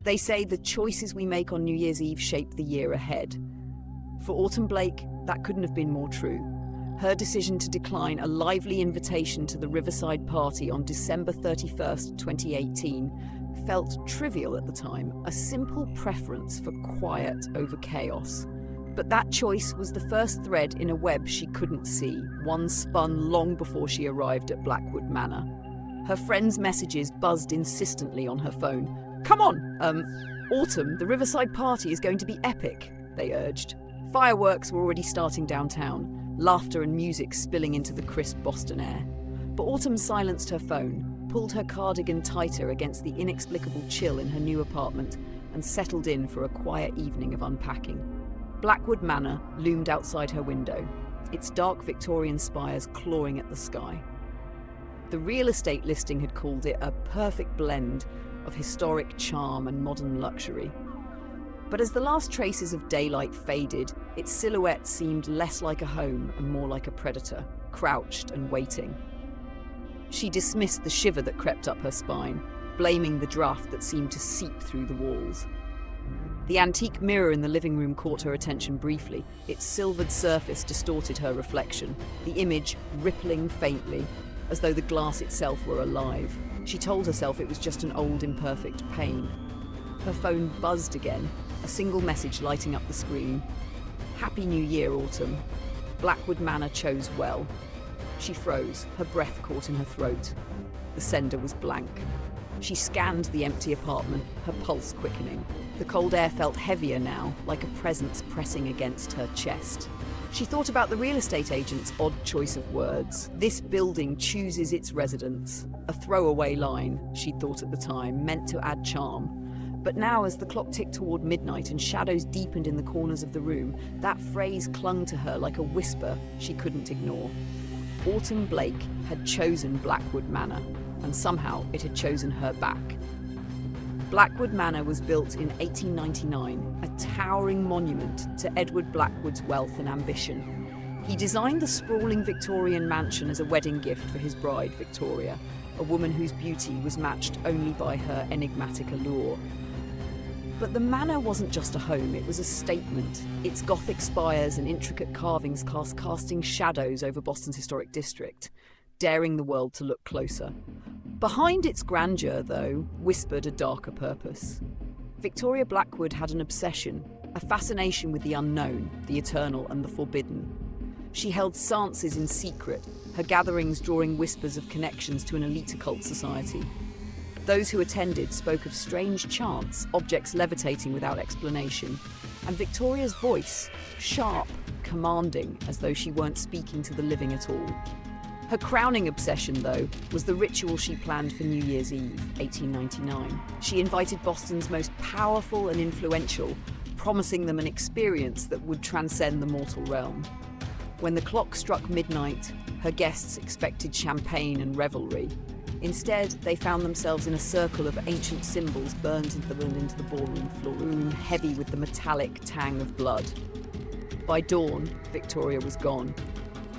They say the choices we make on New Year's Eve shape the year ahead. For Autumn Blake, that couldn't have been more true. Her decision to decline a lively invitation to the Riverside party on December 31st, 2018, felt trivial at the time, a simple preference for quiet over chaos. But that choice was the first thread in a web she couldn't see, one spun long before she arrived at Blackwood Manor. Her friends' messages buzzed insistently on her phone. "Come on, Autumn, the Riverside party is going to be epic," they urged. Fireworks were already starting downtown, laughter and music spilling into the crisp Boston air. But Autumn silenced her phone, pulled her cardigan tighter against the inexplicable chill in her new apartment, and settled in for a quiet evening of unpacking. Blackwood Manor loomed outside her window, its dark Victorian spires clawing at the sky. The real estate listing had called it a perfect blend of historic charm and modern luxury. But as the last traces of daylight faded, its silhouette seemed less like a home and more like a predator, crouched and waiting. She dismissed the shiver that crept up her spine, blaming the draft that seemed to seep through the walls. The antique mirror in the living room caught her attention briefly. Its silvered surface distorted her reflection, the image rippling faintly, as though the glass itself were alive. She told herself it was just an old, imperfect pane. Her phone buzzed again, a single message lighting up the screen. "Happy New Year, Autumn. Blackwood Manor chose well." She froze, her breath caught in her throat. The sender was blank. She scanned the empty apartment, her pulse quickening. The cold air felt heavier now, like a presence pressing against her chest. She thought about the real estate agent's odd choice of words. "This building chooses its residents." A throwaway line, she'd thought at the time, meant to add charm. But now, as the clock ticked toward midnight and shadows deepened in the corners of the room, that phrase clung to her like a whisper she couldn't ignore. Autumn Blake had chosen Blackwood Manor, and somehow it had chosen her back. Blackwood Manor was built in 1899, a towering monument to Edward Blackwood's wealth and ambition. He designed the sprawling Victorian mansion as a wedding gift for his bride, Victoria, a woman whose beauty was matched only by her enigmatic allure. But the manor wasn't just a home, it was a statement. Its Gothic spires and intricate carvings casting shadows over Boston's historic district, daring the world to look closer. Behind its grandeur, though, whispered a darker purpose. Victoria Blackwood had an obsession, a fascination with the unknown, the eternal and the forbidden. She held seances in secret, her gatherings drawing whispers of connections to an elite occult society. Those who attended spoke of strange chants, objects levitating without explanation, and Victoria's voice, sharp, commanding, as though she weren't speaking to the living at all. Her crowning obsession, though, was the ritual she planned for New Year's Eve, 1899. She invited Boston's most powerful and influential, promising them an experience that would transcend the mortal realm. When the clock struck midnight, her guests expected champagne and revelry. Instead, they found themselves in a circle of ancient symbols burned into the ballroom floor, heavy with the metallic tang of blood. By dawn, Victoria was gone.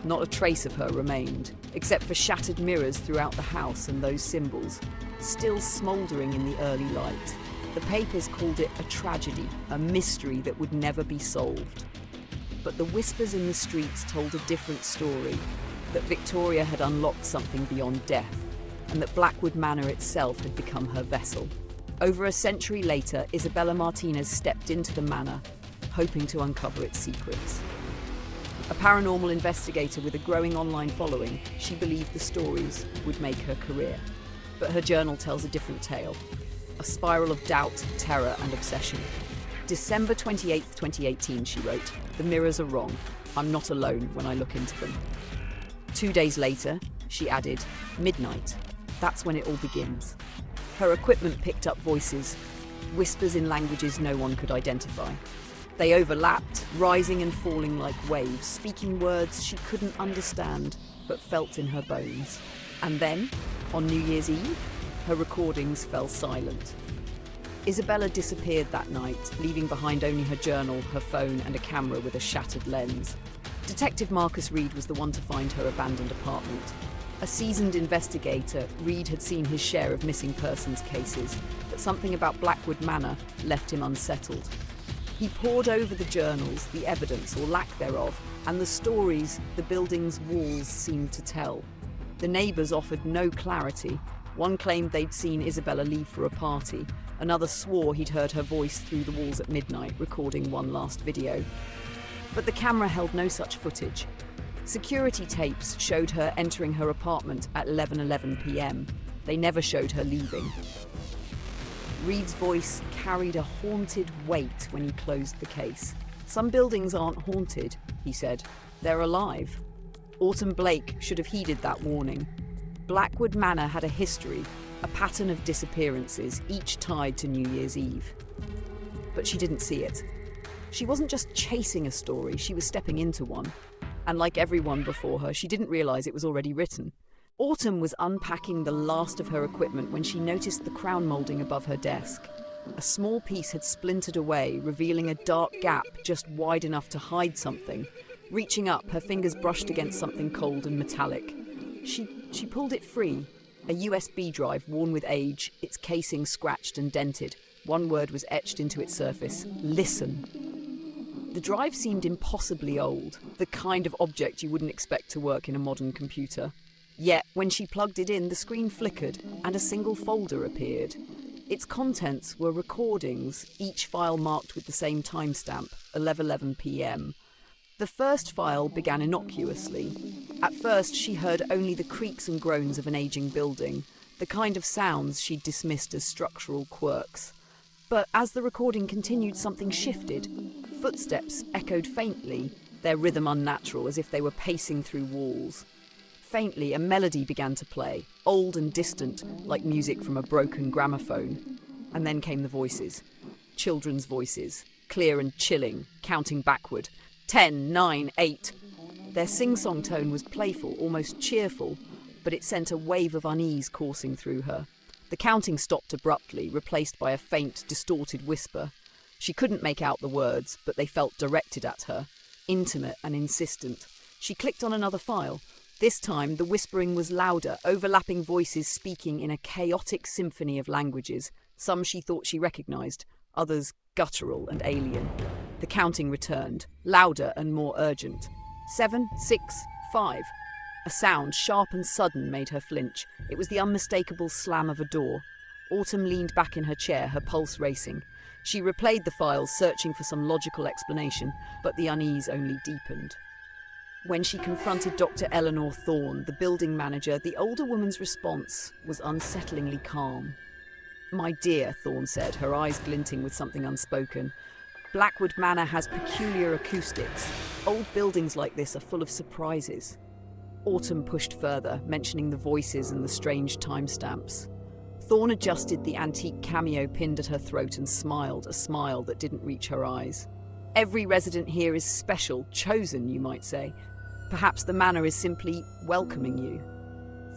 Not a trace of her remained, except for shattered mirrors throughout the house and those symbols, still smouldering in the early light. The papers called it a tragedy, a mystery that would never be solved. But the whispers in the streets told a different story, that Victoria had unlocked something beyond death, and that Blackwood Manor itself had become her vessel. Over a century later, Isabella Martinez stepped into the manor, hoping to uncover its secrets. A paranormal investigator with a growing online following, she believed the stories would make her career. But her journal tells a different tale, a spiral of doubt, terror and obsession. December 28th, 2018, she wrote, "The mirrors are wrong. I'm not alone when I look into them." 2 days later, she added, "Midnight. That's when it all begins." Her equipment picked up voices, whispers in languages no one could identify. They overlapped, rising and falling like waves, speaking words she couldn't understand, but felt in her bones. And then, on New Year's Eve, her recordings fell silent. Isabella disappeared that night, leaving behind only her journal, her phone, and a camera with a shattered lens. Detective Marcus Reed was the one to find her abandoned apartment. A seasoned investigator, Reed had seen his share of missing persons cases, but something about Blackwood Manor left him unsettled. He pored over the journals, the evidence or lack thereof, and the stories the building's walls seemed to tell. The neighbours offered no clarity. One claimed they'd seen Isabella leave for a party. Another swore he'd heard her voice through the walls at midnight, recording one last video. But the camera held no such footage. Security tapes showed her entering her apartment at 11:11 p.m. They never showed her leaving. Reed's voice carried a haunted weight when he closed the case. "Some buildings aren't haunted," he said. "They're alive." Autumn Blake should have heeded that warning. Blackwood Manor had a history, a pattern of disappearances, each tied to New Year's Eve. But she didn't see it. She wasn't just chasing a story, she was stepping into one. And like everyone before her, she didn't realise it was already written. Autumn was unpacking the last of her equipment when she noticed the crown moulding above her desk. A small piece had splintered away, revealing a dark gap just wide enough to hide something. Reaching up, her fingers brushed against something cold and metallic. She pulled it free. A USB drive worn with age, its casing scratched and dented. One word was etched into its surface: listen. The drive seemed impossibly old, the kind of object you wouldn't expect to work in a modern computer. Yet, when she plugged it in, the screen flickered and a single folder appeared. Its contents were recordings, each file marked with the same timestamp, 11:11 p.m. The first file began innocuously. At first, she heard only the creaks and groans of an aging building, the kind of sounds she'd dismissed as structural quirks. But as the recording continued, something shifted. Footsteps echoed faintly, their rhythm unnatural, as if they were pacing through walls. Faintly, a melody began to play, old and distant, like music from a broken gramophone. And then came the voices. Children's voices, clear and chilling, counting backward. 10, 9, 8. Their sing-song tone was playful, almost cheerful, but it sent a wave of unease coursing through her. The counting stopped abruptly, replaced by a faint, distorted whisper. She couldn't make out the words, but they felt directed at her, intimate and insistent. She clicked on another file. This time, the whispering was louder, overlapping voices speaking in a chaotic symphony of languages. Some she thought she recognised, others guttural and alien. The counting returned, louder and more urgent. 7, 6, 5. A sound, sharp and sudden, made her flinch. It was the unmistakable slam of a door. Autumn leaned back in her chair, her pulse racing. She replayed the files, searching for some logical explanation, but the unease only deepened. When she confronted Dr. Eleanor Thorne, the building manager, the older woman's response was unsettlingly calm. "My dear," Thorne said, her eyes glinting with something unspoken, "Blackwood Manor has peculiar acoustics. Old buildings like this are full of surprises." Autumn pushed further, mentioning the voices and the strange timestamps. Thorne adjusted the antique cameo pinned at her throat and smiled, a smile that didn't reach her eyes. "Every resident here is special, chosen, you might say. Perhaps the manor is simply welcoming you."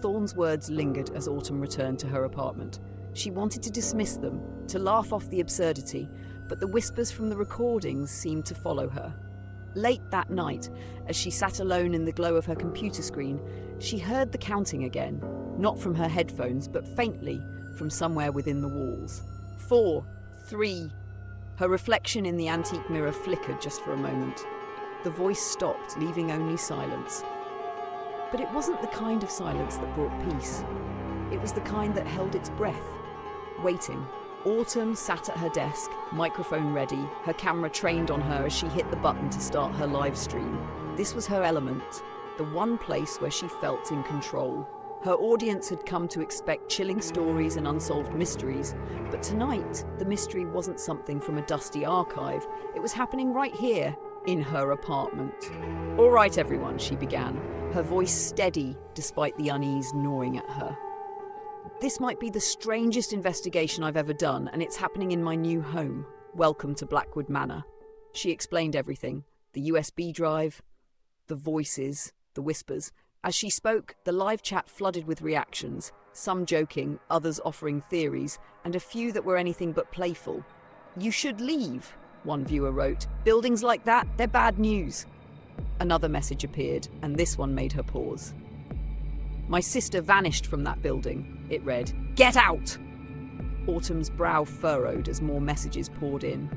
Thorne's words lingered as Autumn returned to her apartment. She wanted to dismiss them, to laugh off the absurdity, but the whispers from the recordings seemed to follow her. Late that night, as she sat alone in the glow of her computer screen, she heard the counting again, not from her headphones, but faintly from somewhere within the walls. 4, 3. Her reflection in the antique mirror flickered just for a moment. The voice stopped, leaving only silence. But it wasn't the kind of silence that brought peace. It was the kind that held its breath, waiting. Autumn sat at her desk, microphone ready, her camera trained on her as she hit the button to start her live stream. This was her element, the one place where she felt in control. Her audience had come to expect chilling stories and unsolved mysteries, but tonight, the mystery wasn't something from a dusty archive. It was happening right here, in her apartment. "All right, everyone," she began, her voice steady despite the unease gnawing at her. "This might be the strangest investigation I've ever done, and it's happening in my new home. Welcome to Blackwood Manor." She explained everything, the USB drive, the voices, the whispers. As she spoke, the live chat flooded with reactions, some joking, others offering theories, and a few that were anything but playful. "You should leave," one viewer wrote. "Buildings like that, they're bad news." Another message appeared, and this one made her pause. "My sister vanished from that building," it read. "Get out!" Autumn's brow furrowed as more messages poured in.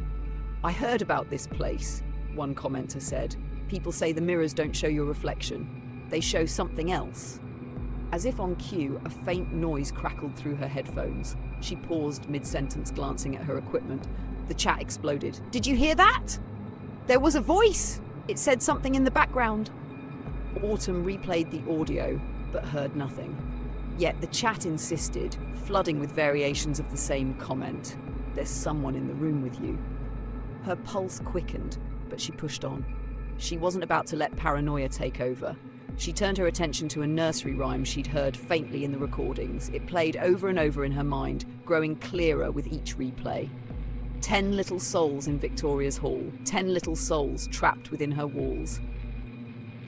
"I heard about this place," one commenter said. "People say the mirrors don't show your reflection. They show something else." As if on cue, a faint noise crackled through her headphones. She paused mid-sentence, glancing at her equipment. The chat exploded. "Did you hear that? There was a voice! It said something in the background." Autumn replayed the audio, but heard nothing. Yet the chat insisted, flooding with variations of the same comment. "There's someone in the room with you." Her pulse quickened, but she pushed on. She wasn't about to let paranoia take over. She turned her attention to a nursery rhyme she'd heard faintly in the recordings. It played over and over in her mind, growing clearer with each replay. 10 little souls in Victoria's hall, 10 little souls trapped within her walls.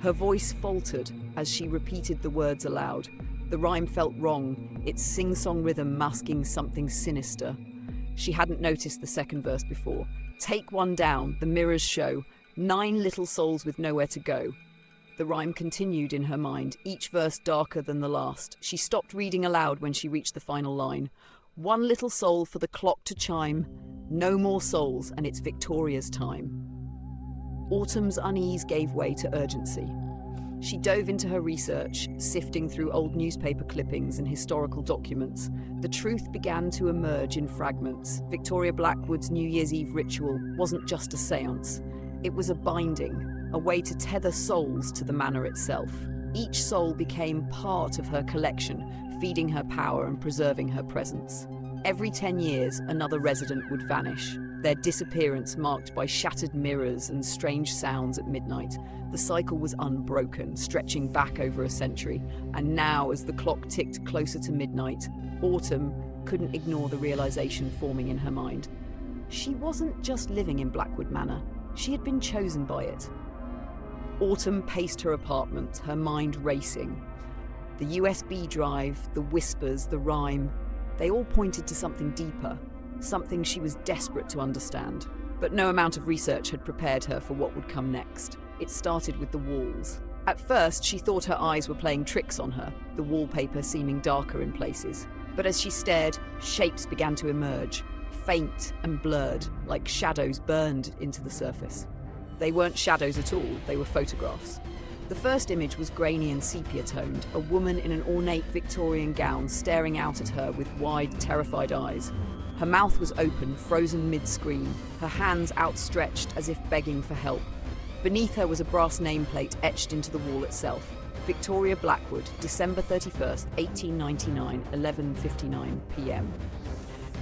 Her voice faltered as she repeated the words aloud. The rhyme felt wrong, its sing-song rhythm masking something sinister. She hadn't noticed the second verse before. "Take one down, the mirrors show, 9 little souls with nowhere to go." The rhyme continued in her mind, each verse darker than the last. She stopped reading aloud when she reached the final line. "One little soul for the clock to chime, no more souls, and it's Victoria's time." Autumn's unease gave way to urgency. She dove into her research, sifting through old newspaper clippings and historical documents. The truth began to emerge in fragments. Victoria Blackwood's New Year's Eve ritual wasn't just a séance. It was a binding, a way to tether souls to the manor itself. Each soul became part of her collection, feeding her power and preserving her presence. Every 10 years, another resident would vanish, their disappearance marked by shattered mirrors and strange sounds at midnight. The cycle was unbroken, stretching back over a century, and now, as the clock ticked closer to midnight, Autumn couldn't ignore the realization forming in her mind. She wasn't just living in Blackwood Manor, she had been chosen by it. Autumn paced her apartment, her mind racing. The USB drive, the whispers, the rhyme, they all pointed to something deeper, something she was desperate to understand. But no amount of research had prepared her for what would come next. It started with the walls. At first, she thought her eyes were playing tricks on her, the wallpaper seeming darker in places. But as she stared, shapes began to emerge, faint and blurred, like shadows burned into the surface. They weren't shadows at all, they were photographs. The first image was grainy and sepia-toned, a woman in an ornate Victorian gown staring out at her with wide, terrified eyes. Her mouth was open, frozen mid-scream, her hands outstretched as if begging for help. Beneath her was a brass nameplate etched into the wall itself. Victoria Blackwood, December 31st, 1899, 11:59 p.m.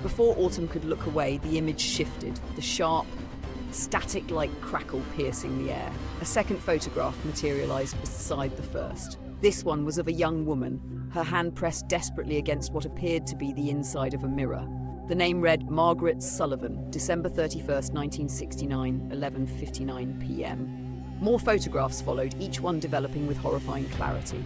Before Autumn could look away, the image shifted, the sharp, static-like crackle piercing the air. A second photograph materialized beside the first. This one was of a young woman, her hand pressed desperately against what appeared to be the inside of a mirror. The name read Margaret Sullivan, December 31st, 1969, 11:59 p.m. More photographs followed, each one developing with horrifying clarity.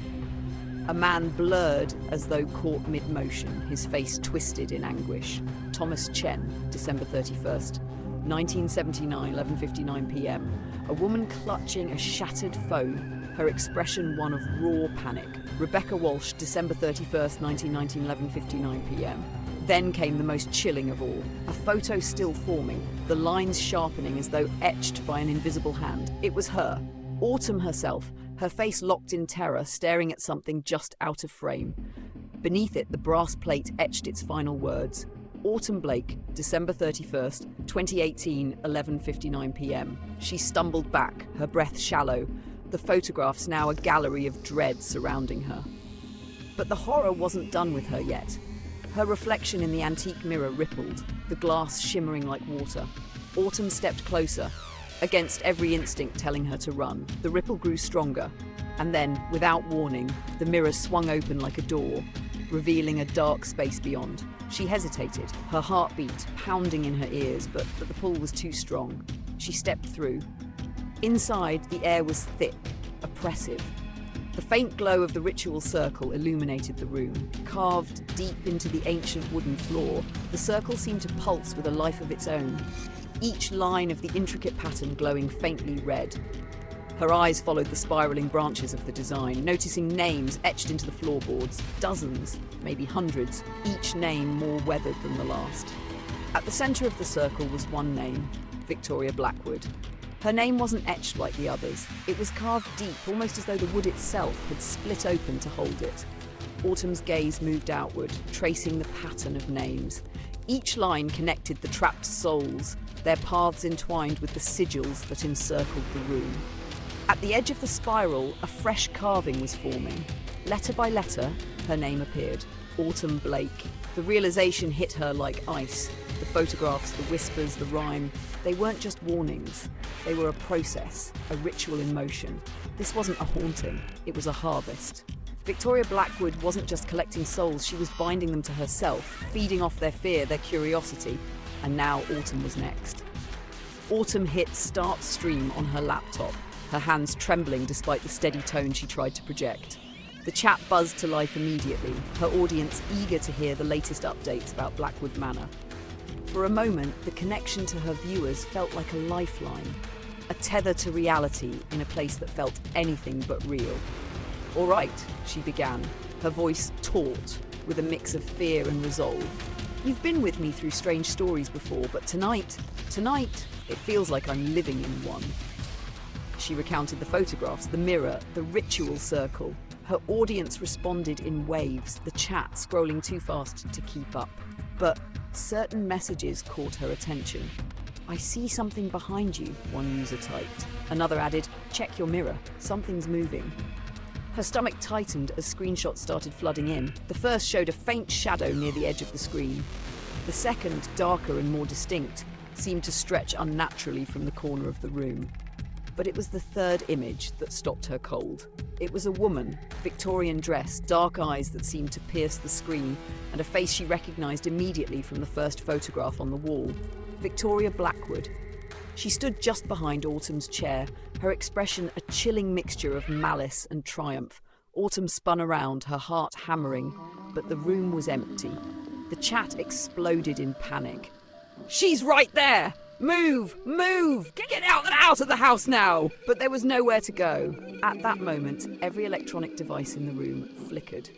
A man blurred as though caught mid-motion, his face twisted in anguish. Thomas Chen, December 31st, 1979, 11:59 p.m. A woman clutching a shattered phone, her expression one of raw panic. Rebecca Walsh, December 31st, 1919, 11:59 p.m. Then came the most chilling of all. A photo still forming, the lines sharpening as though etched by an invisible hand. It was her, Autumn herself, her face locked in terror, staring at something just out of frame. Beneath it, the brass plate etched its final words. Autumn Blake, December 31st, 2018, 11:59 p.m. She stumbled back, her breath shallow, the photographs now a gallery of dread surrounding her. But the horror wasn't done with her yet. Her reflection in the antique mirror rippled, the glass shimmering like water. Autumn stepped closer, against every instinct telling her to run. The ripple grew stronger, and then, without warning, the mirror swung open like a door, revealing a dark space beyond. She hesitated, her heartbeat pounding in her ears, but the pull was too strong. She stepped through. Inside, the air was thick, oppressive. The faint glow of the ritual circle illuminated the room. Carved deep into the ancient wooden floor, the circle seemed to pulse with a life of its own, each line of the intricate pattern glowing faintly red. Her eyes followed the spiraling branches of the design, noticing names etched into the floorboards, dozens, maybe hundreds, each name more weathered than the last. At the centre of the circle was one name, Victoria Blackwood. Her name wasn't etched like the others. It was carved deep, almost as though the wood itself had split open to hold it. Autumn's gaze moved outward, tracing the pattern of names. Each line connected the trapped souls, their paths entwined with the sigils that encircled the room. At the edge of the spiral, a fresh carving was forming. Letter by letter, her name appeared. Autumn Blake. The realization hit her like ice. The photographs, the whispers, the rhyme, they weren't just warnings. They were a process, a ritual in motion. This wasn't a haunting, it was a harvest. Victoria Blackwood wasn't just collecting souls, she was binding them to herself, feeding off their fear, their curiosity. And now Autumn was next. Autumn hit start stream on her laptop, her hands trembling despite the steady tone she tried to project. The chat buzzed to life immediately, her audience eager to hear the latest updates about Blackwood Manor. For a moment, the connection to her viewers felt like a lifeline, a tether to reality in a place that felt anything but real. "All right," she began, her voice taut with a mix of fear and resolve. "You've been with me through strange stories before, but tonight, it feels like I'm living in one." She recounted the photographs, the mirror, the ritual circle. Her audience responded in waves, the chat scrolling too fast to keep up. But certain messages caught her attention. "I see something behind you," one user typed. Another added, "Check your mirror, something's moving." Her stomach tightened as screenshots started flooding in. The first showed a faint shadow near the edge of the screen. The second, darker and more distinct, seemed to stretch unnaturally from the corner of the room. But it was the third image that stopped her cold. It was a woman, Victorian dress, dark eyes that seemed to pierce the screen, and a face she recognized immediately from the first photograph on the wall. Victoria Blackwood. She stood just behind Autumn's chair, her expression a chilling mixture of malice and triumph. Autumn spun around, her heart hammering, but the room was empty. The chat exploded in panic. "She's right there! Move! Move! Get out of the house now!" But there was nowhere to go. At that moment, every electronic device in the room flickered.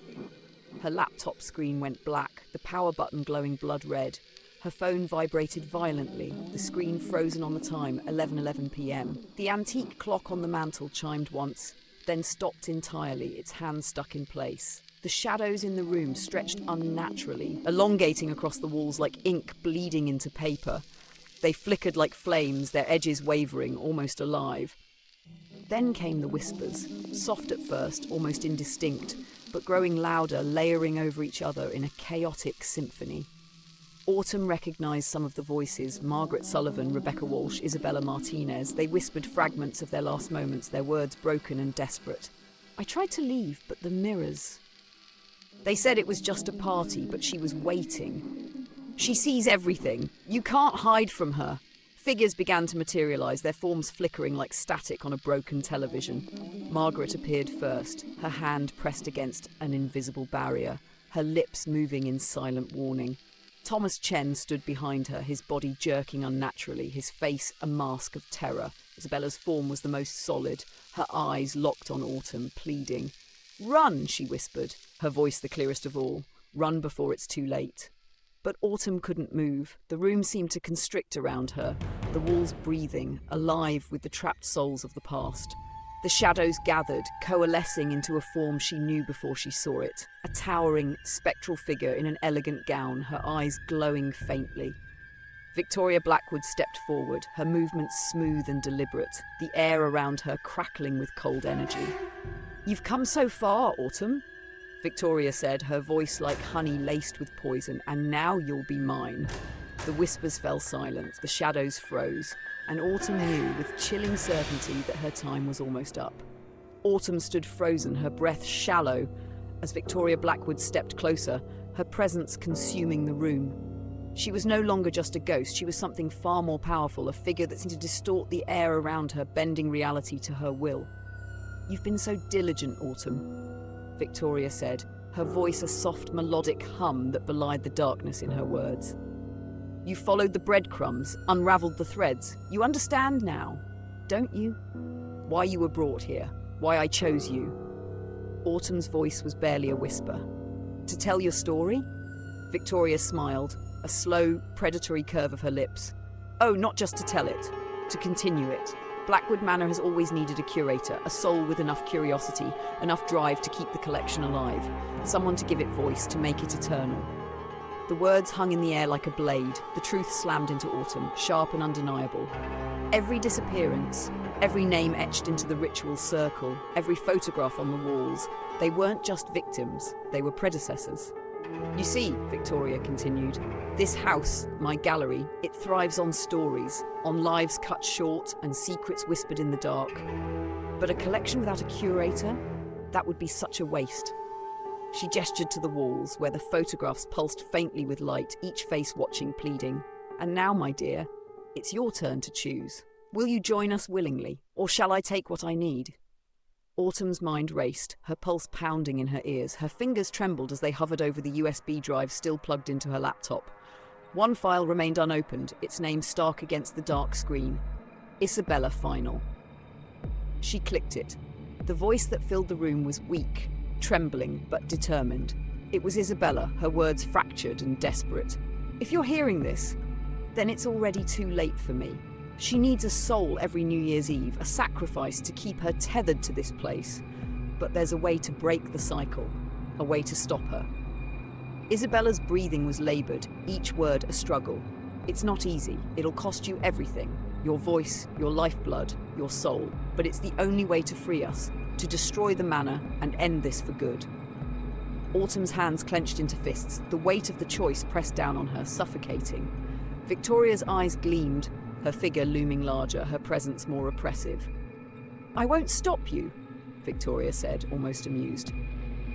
Her laptop screen went black, the power button glowing blood red. Her phone vibrated violently, the screen frozen on the time, 11:11 p.m. The antique clock on the mantel chimed once, then stopped entirely, its hands stuck in place. The shadows in the room stretched unnaturally, elongating across the walls like ink bleeding into paper. They flickered like flames, their edges wavering, almost alive. Then came the whispers, soft at first, almost indistinct, but growing louder, layering over each other in a chaotic symphony. Autumn recognized some of the voices, Margaret Sullivan, Rebecca Walsh, Isabella Martinez. They whispered fragments of their last moments, their words broken and desperate. "I tried to leave, but the mirrors..." They said it was just a party, but she was waiting. "She sees everything. You can't hide from her." Figures began to materialize, their forms flickering like static on a broken television. Margaret appeared first, her hand pressed against an invisible barrier, her lips moving in silent warning. Thomas Chen stood behind her, his body jerking unnaturally, his face a mask of terror. Isabella's form was the most solid, her eyes locked on Autumn, pleading. "Run," she whispered, her voice the clearest of all. "Run before it's too late." But Autumn couldn't move. The room seemed to constrict around her, the walls breathing, alive with the trapped souls of the past. The shadows gathered, coalescing into a form she knew before she saw it. A towering, spectral figure in an elegant gown, her eyes glowing faintly. Victoria Blackwood stepped forward, her movements smooth and deliberate, the air around her crackling with cold energy. "You've come so far, Autumn," Victoria said, her voice like honey laced with poison, "and now you'll be mine." The whispers fell silent, the shadows froze, and Autumn knew with chilling certainty that her time was almost up. Autumn stood frozen, her breath shallow, as Victoria Blackwood stepped closer, her presence consuming the room. She was no longer just a ghost, she was something far more powerful, a figure that seemed to distort the air around her, bending reality to her will. "You've been so diligent, Autumn," Victoria said, her voice a soft melodic hum that belied the darkness in her words. "You followed the breadcrumbs, unravelled the threads. You understand now, don't you?" why you were brought here, why I chose you. Autumn's voice was barely a whisper. To tell your story? Victoria smiled, a slow, predatory curve of her lips. Oh, not just to tell it, to continue it. Blackwood Manor has always needed a curator, a soul with enough curiosity, enough drive to keep the collection alive, someone to give it voice, to make it eternal. The words hung in the air like a blade, the truth slammed into Autumn, sharp and undeniable. Every disappearance, every name etched into the ritual circle, every photograph on the walls, they weren't just victims, they were predecessors. You see, Victoria continued, this house, my gallery, it thrives on stories, on lives cut short and secrets whispered in the dark. But a collection without a curator? That would be such a waste. She gestured to the walls, where the photographs pulsed faintly with light, each face watching, pleading. And now, my dear, it's your turn to choose. Will you join us willingly, or shall I take what I need? Autumn's mind raced, her pulse pounding in her ears. Her fingers trembled as they hovered over the USB drive still plugged into her laptop. One file remained unopened, its name stark against the dark screen. Isabella Final. She clicked it. The voice that filled the room was weak, trembling, but determined. It was Isabella, her words fractured and desperate. If you're hearing this, then it's already too late for me. She needs a soul every New Year's Eve, a sacrifice to keep her tethered to this place. But there's a way to break the cycle, a way to stop her. Isabella's breathing was laboured, each word a struggle. It's not easy. It'll cost you everything. Your voice, your lifeblood, your soul. But it's the only way to free us, to destroy the manor and end this for good. Autumn's hands clenched into fists, the weight of the choice pressed down on her, suffocating. Victoria's eyes gleamed, her figure looming larger, her presence more oppressive. I won't stop you, Victoria said, almost amused.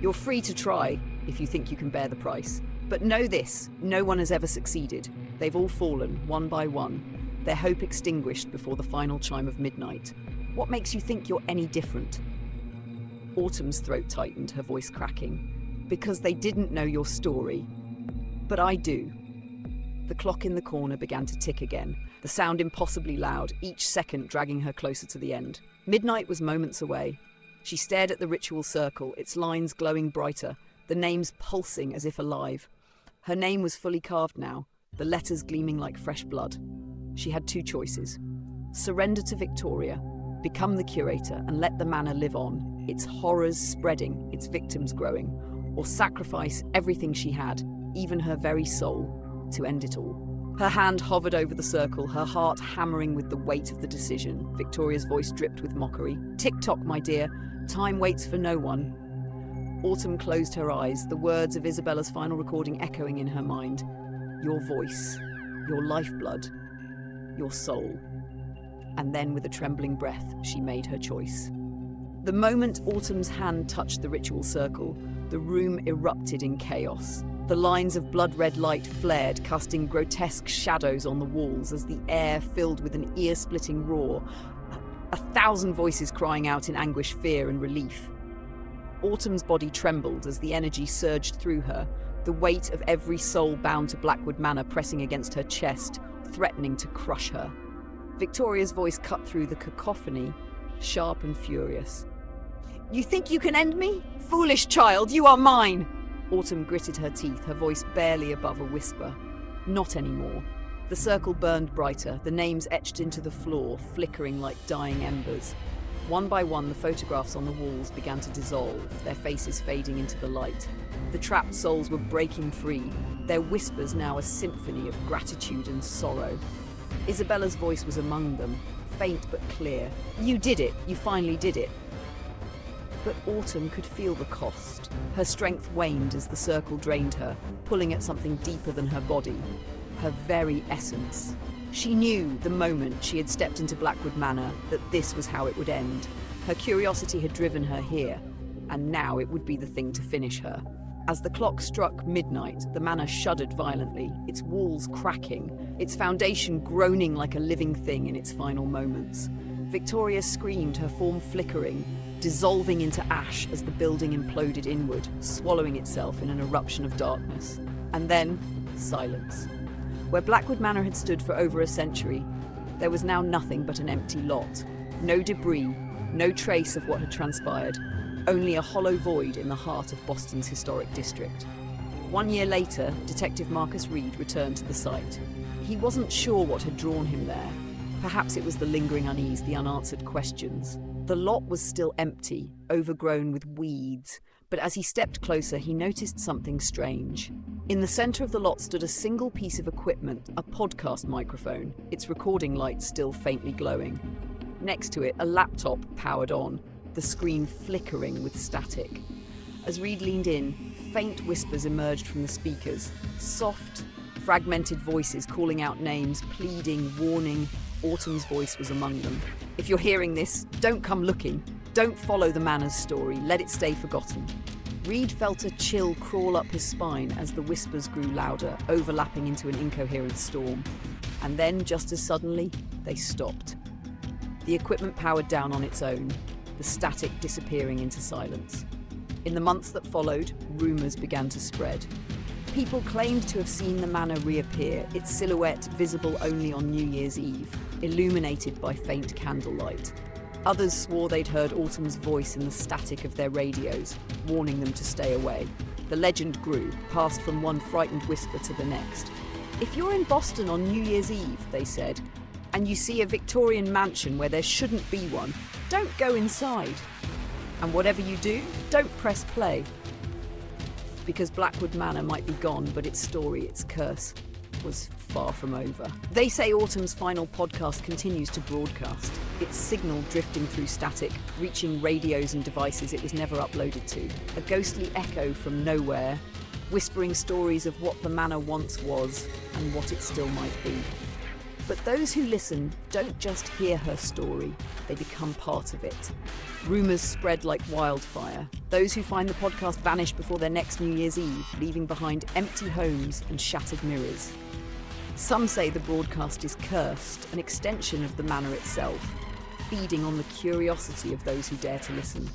You're free to try, if you think you can bear the price. But know this, no one has ever succeeded. They've all fallen, one by one, their hope extinguished before the final chime of midnight. What makes you think you're any different? Autumn's throat tightened, her voice cracking. Because they didn't know your story. But I do. The clock in the corner began to tick again, the sound impossibly loud, each second dragging her closer to the end. Midnight was moments away. She stared at the ritual circle, its lines glowing brighter, the names pulsing as if alive. Her name was fully carved now, the letters gleaming like fresh blood. She had two choices. Surrender to Victoria, become the curator and let the manor live on, its horrors spreading, its victims growing, or sacrifice everything she had, even her very soul, to end it all. Her hand hovered over the circle, her heart hammering with the weight of the decision. Victoria's voice dripped with mockery. Tick-tock, my dear. Time waits for no one. Autumn closed her eyes, the words of Isabella's final recording echoing in her mind. Your voice, your lifeblood, your soul. And then, with a trembling breath, she made her choice. The moment Autumn's hand touched the ritual circle, the room erupted in chaos. The lines of blood-red light flared, casting grotesque shadows on the walls as the air filled with an ear-splitting roar, 1,000 voices crying out in anguish, fear, and relief. Autumn's body trembled as the energy surged through her, the weight of every soul bound to Blackwood Manor pressing against her chest, threatening to crush her. Victoria's voice cut through the cacophony, sharp and furious. You think you can end me? Foolish child, you are mine! Autumn gritted her teeth, her voice barely above a whisper. Not anymore. The circle burned brighter, the names etched into the floor, flickering like dying embers. One by one, the photographs on the walls began to dissolve, their faces fading into the light. The trapped souls were breaking free, their whispers now a symphony of gratitude and sorrow. Isabella's voice was among them, faint but clear. You did it. You finally did it. But Autumn could feel the cost. Her strength waned as the circle drained her, pulling at something deeper than her body, her very essence. She knew the moment she had stepped into Blackwood Manor that this was how it would end. Her curiosity had driven her here, and now it would be the thing to finish her. As the clock struck midnight, the manor shuddered violently, its walls cracking, its foundation groaning like a living thing in its final moments. Victoria screamed, her form flickering, dissolving into ash as the building imploded inward, swallowing itself in an eruption of darkness. And then, silence. Where Blackwood Manor had stood for over a century, there was now nothing but an empty lot. No debris, No trace of what had transpired, only a hollow void in the heart of Boston's historic district. 1 year later, Detective Marcus Reed returned to the site. He wasn't sure what had drawn him there. Perhaps it was the lingering unease, the unanswered questions. The lot was still empty, overgrown with weeds, but as he stepped closer, he noticed something strange. In the center of the lot stood a single piece of equipment, a podcast microphone, its recording light still faintly glowing. Next to it, a laptop powered on, the screen flickering with static. As Reed leaned in, faint whispers emerged from the speakers, soft, fragmented voices calling out names, pleading, warning. Autumn's voice was among them. If you're hearing this, don't come looking. Don't follow the manor's story. Let it stay forgotten. Reed felt a chill crawl up his spine as the whispers grew louder, overlapping into an incoherent storm. And then, just as suddenly, they stopped. The equipment powered down on its own, the static disappearing into silence. In the months that followed, rumours began to spread. People claimed to have seen the manor reappear, its silhouette visible only on New Year's Eve, illuminated by faint candlelight. Others swore they'd heard Autumn's voice in the static of their radios, warning them to stay away. The legend grew, passed from one frightened whisper to the next. If you're in Boston on New Year's Eve, they said, and you see a Victorian mansion where there shouldn't be one, don't go inside. And whatever you do, don't press play. Because Blackwood Manor might be gone, but its story, its curse, was far from over. They say Autumn's final podcast continues to broadcast, its signal drifting through static, reaching radios and devices it was never uploaded to. A ghostly echo from nowhere, whispering stories of what the manor once was and what it still might be. But those who listen don't just hear her story, they become part of it. Rumours spread like wildfire. Those who find the podcast vanish before their next New Year's Eve, leaving behind empty homes and shattered mirrors. Some say the broadcast is cursed, an extension of the manor itself, feeding on the curiosity of those who dare to listen.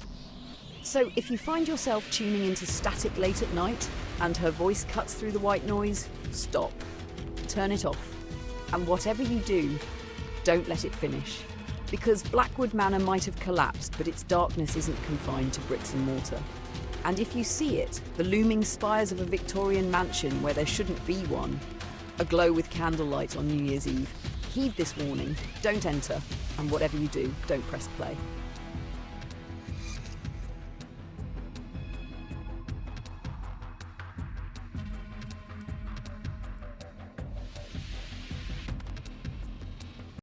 So if you find yourself tuning into static late at night and her voice cuts through the white noise, stop. Turn it off. And whatever you do, don't let it finish. Because Blackwood Manor might have collapsed, but its darkness isn't confined to bricks and mortar. And if you see it, the looming spires of a Victorian mansion where there shouldn't be one, aglow with candlelight on New Year's Eve, heed this warning, don't enter, and whatever you do, don't press play.